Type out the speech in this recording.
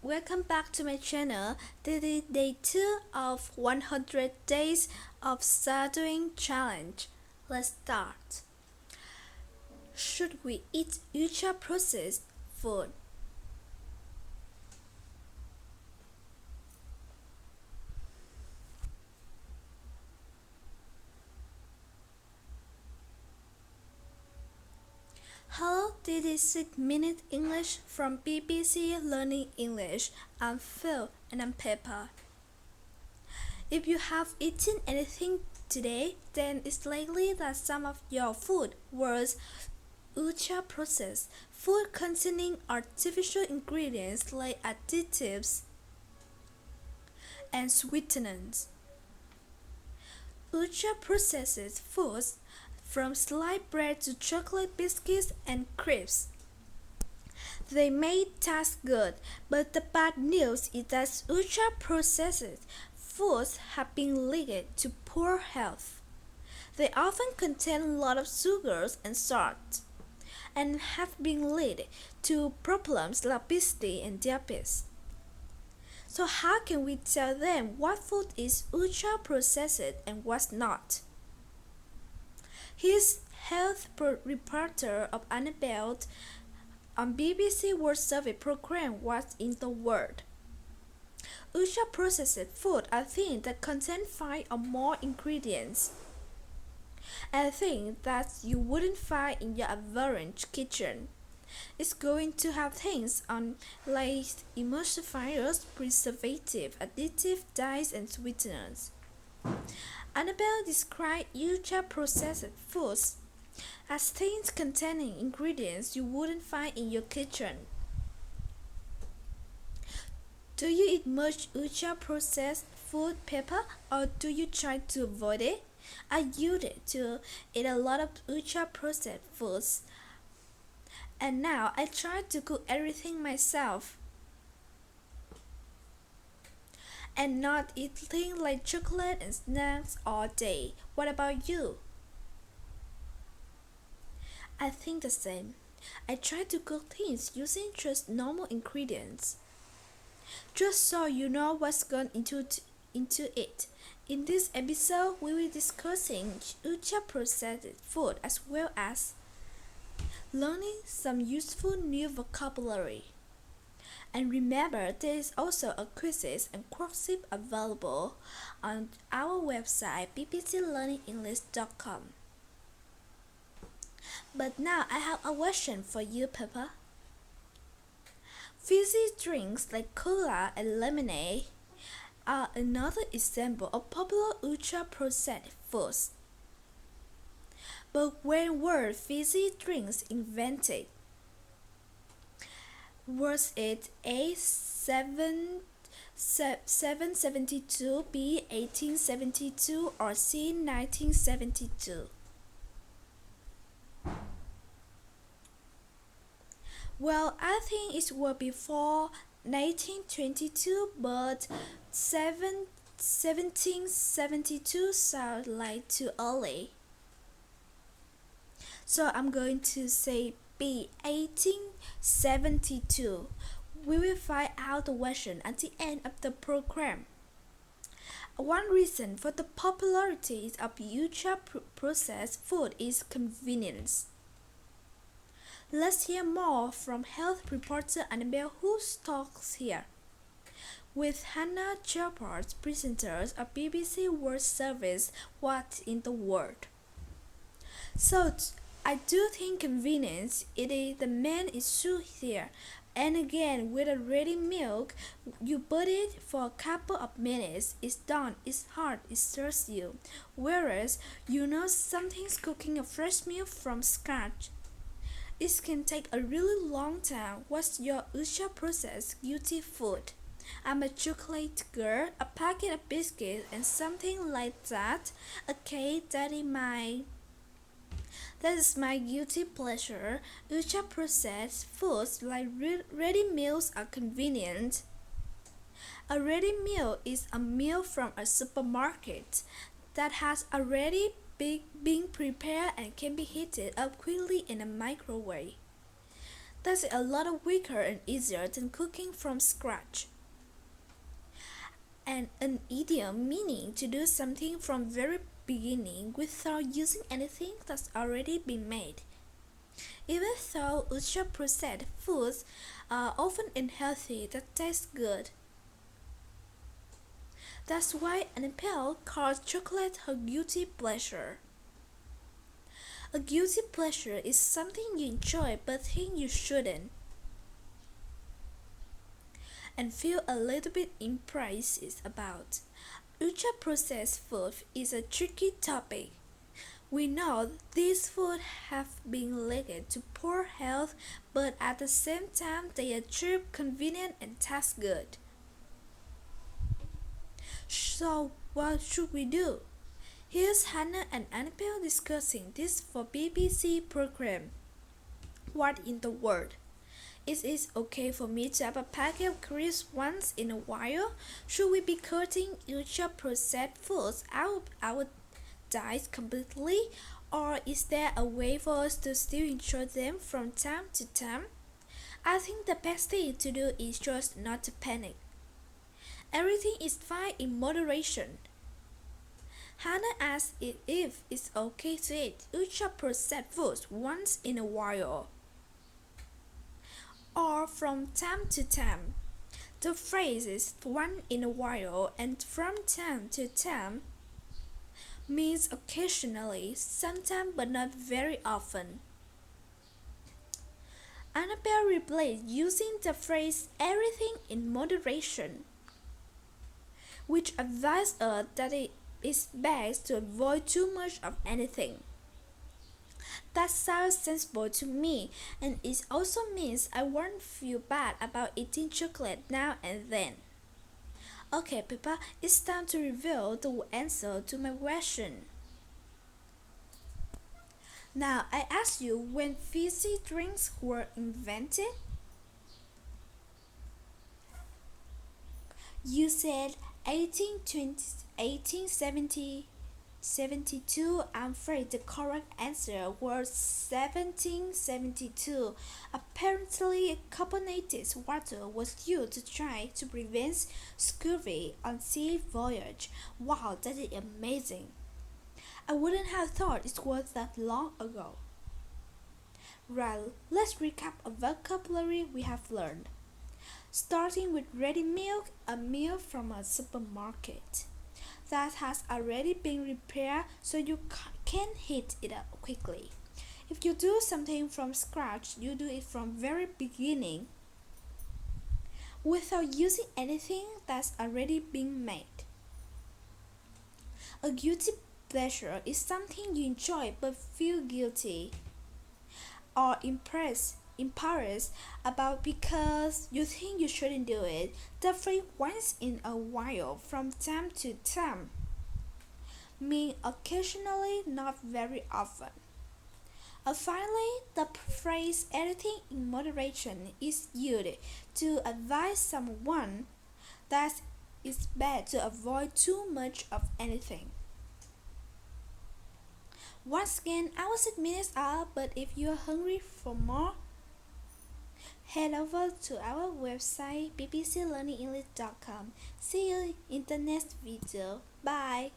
welcome back to my channel. This is day 2 of 100 days of shawdoing challenge. Let's start. Should we eat ultra processed food? Hello, this is 6-minute English from BBC Learning English. I'm Phil and I'm Peppa. If you have eaten anything today, then it's likely that some of your food was ultra-processed, food containing artificial ingredients like additives and sweeteners. Ultra-processed foods, from sliced bread to chocolate biscuits and crisps. They may taste good, but the bad news is that ultra-processed foods have been linked to poor health. They often contain a lot of sugars and salt, and have been linked to problems like obesity and diabetes. So how can we tell them what food is ultra-processed and what's not? Here's health reporter of Annabelle on BBC World Survey program What's in the World. Ultra-processed food are things that contain 5 or more ingredients, and things that you wouldn't find in your average kitchen. It's going to have things on like emulsifiers, preservative, additive, dyes, and sweeteners. Annabelle described ultra-processed foods as things containing ingredients you wouldn't find in your kitchen. Do you eat much ultra-processed food, Peppa, or do you try to avoid it? I used to eat a lot of ultra-processed foods, and now I try to cook everything myself and not eating like chocolate and snacks all day. What about you? I think the same. I try to cook things using just normal ingredients, just so you know what's gone into it. In this episode, we will be discussing ultra-processed food as well as learning some useful new vocabulary. And remember, there is also a quizzes and worksheet available on our website bbclearningenglish.com. But now I have a question for you, Peppa. Fizzy drinks like cola and lemonade are another example of popular ultra-processed foods. But when were fizzy drinks invented? Was it A. 772, B. 1872, or C. 1972? Well, I think it was before 1922, but 1772 sounds like too early. So I'm going to say B. 1872. We will find out the question at the end of the program. One reason for the popularity of ultra-processed food is convenience. Let's hear more from health reporter Annabelle, who talks here, with Hannah Shepherd, presenters of BBC World Service What in the World. So I do think convenience it is the main issue here. And again, with a ready milk, you put it for a couple of minutes, it's done, it's hard, it serves you. Whereas, something's cooking a fresh meal from scratch, it can take a really long time. What's your ultra-processed guilty food? I'm a chocolate girl, a packet of biscuits, and something like that. Okay, that is my guilty pleasure. Ultra-processed foods like ready meals are convenient. A ready meal is a meal from a supermarket that has already been prepared and can be heated up quickly in a microwave. That's a lot weaker and easier than cooking from scratch. And an idiom meaning to do something from very beginning without using anything that's already been made. Even though ultra-processed foods are often unhealthy that taste good. That's why Annabelle calls chocolate her guilty pleasure. A guilty pleasure is something you enjoy but think you shouldn't, and feel a little bit impressed about. Ultra-processed food is a tricky topic. We know these foods have been linked to poor health, but at the same time they are cheap, convenient, and taste good. So what should we do? Here's Hannah and Annabelle discussing this for BBC program. What in the world? Is it okay for me to have a packet of crisps once in a while? Should we be cutting ultra-processed foods out of our diet completely? Or is there a way for us to still enjoy them from time to time? I think the best thing to do is just not to panic. Everything is fine in moderation. Hannah asked if it's okay to eat ultra-processed foods once in a while, or from time to time. The phrases "once in a while" and "from time to time" means occasionally, sometimes but not very often. Annabelle replied using the phrase "everything in moderation," which advised us that it is best to avoid too much of anything. That sounds sensible to me, and it also means I won't feel bad about eating chocolate now and then. Okay, Pippa, it's time to reveal the answer to my question. Now, I ask you when fizzy drinks were invented? You said 1820, 1870, 72. I'm afraid the correct answer was 1772. Apparently, carbonated water was used to try to prevent scurvy on sea voyage. Wow, that is amazing. I wouldn't have thought it was that long ago. Right, let's recap a vocabulary we have learned. Starting with ready milk, a meal from a supermarket that has already been prepared so you can heat it up quickly. If you do something from scratch, you do it from very beginning without using anything that's already been made. A guilty pleasure is something you enjoy but feel guilty or embarrassed about because you think you shouldn't do it. The phrase once in a while, from time to time, mean occasionally, not very often. Finally, the phrase everything in moderation is used to advise someone that it's bad to avoid too much of anything. Once again, our 6 minutes up, but if you're hungry for more, head over to our website bbclearningenglish.com. See you in the next video. Bye!